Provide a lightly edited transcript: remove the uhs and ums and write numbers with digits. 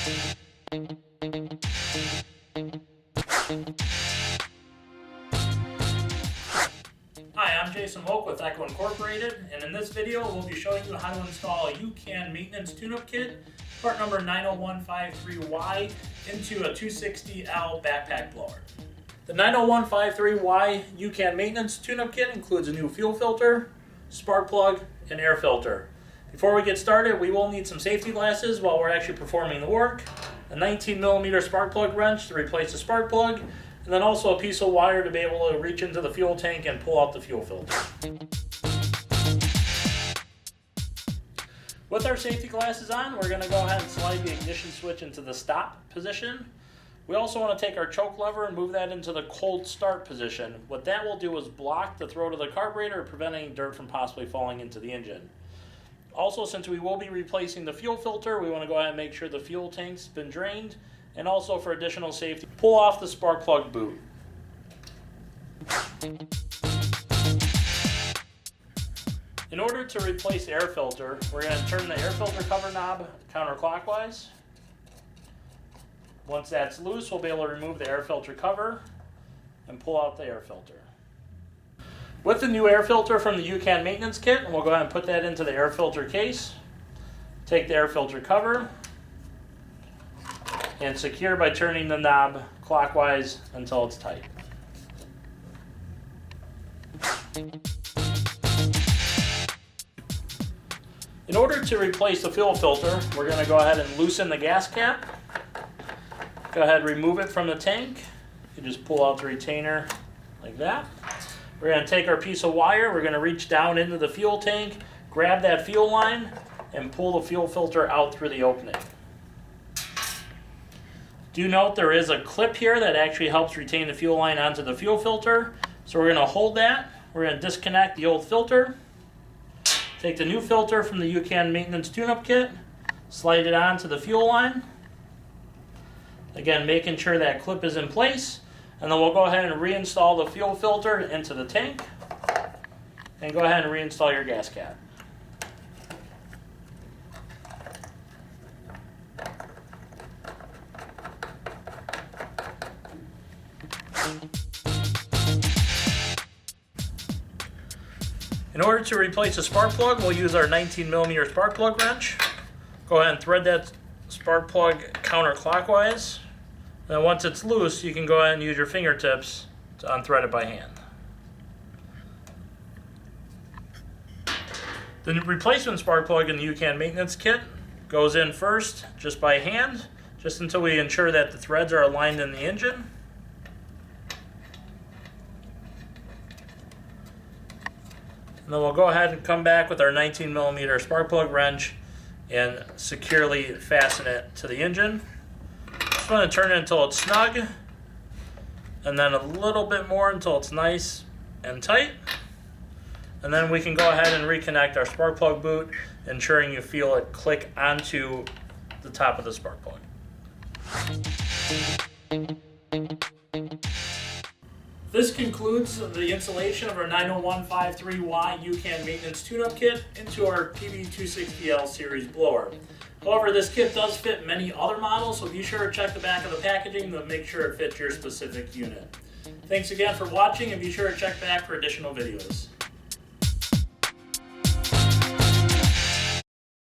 Hi, I'm Jason Volk with Echo Incorporated, and in this video we'll be showing you how to install a YouCan maintenance tune-up kit, part number 90153Y, into a 260L backpack blower. The 90153Y YouCan maintenance tune-up kit includes a new fuel filter, spark plug, and air filter. Before we get started, we will need some safety glasses while we're actually performing the work, a 19mm spark plug wrench to replace the spark plug, and then also a piece of wire to be able to reach into the fuel tank and pull out the fuel filter. With our safety glasses on, we're going to go ahead and slide the ignition switch into the stop position. We also want to take our choke lever and move that into the cold start position. What that will do is block the throat of the carburetor, preventing dirt from possibly falling into the engine. Also, since we will be replacing the fuel filter, we want to go ahead and make sure the fuel tank's been drained, and also for additional safety, pull off the spark plug boot. In order to replace the air filter, we're going to turn the air filter cover knob counterclockwise. Once that's loose, we'll be able to remove the air filter cover and pull out the air filter. With the new air filter from the YouCan maintenance kit, we'll go ahead and put that into the air filter case. Take the air filter cover and secure by turning the knob clockwise until it's tight. In order to replace the fuel filter, we're going to go ahead and loosen the gas cap. Go ahead and remove it from the tank. You just pull out the retainer like that. We're going to take our piece of wire, we're going to reach down into the fuel tank, grab that fuel line, and pull the fuel filter out through the opening. Do note there is a clip here that actually helps retain the fuel line onto the fuel filter. So we're going to hold that, we're going to disconnect the old filter, take the new filter from the YouCan maintenance tune-up kit, slide it onto the fuel line. Again, making sure that clip is in place, and then we'll go ahead and reinstall the fuel filter into the tank, and go ahead and reinstall your gas cap. In order to replace the spark plug, we'll use our 19mm spark plug wrench. Go ahead and thread that spark plug counterclockwise. Then once it's loose, you can go ahead and use your fingertips to unthread it by hand. The replacement spark plug in the YouCan maintenance kit goes in first just by hand, just until we ensure that the threads are aligned in the engine. And then we'll go ahead and come back with our 19mm spark plug wrench and securely fasten it to the engine. Just want to turn it until it's snug, and then a little bit more until it's nice and tight. And then we can go ahead and reconnect our spark plug boot, ensuring you feel it click onto the top of the spark plug. This concludes the installation of our 90153Y YouCan maintenance tune-up kit into our PB260L series blower. However, this kit does fit many other models, so be sure to check the back of the packaging to make sure it fits your specific unit. Thanks again for watching, and be sure to check back for additional videos.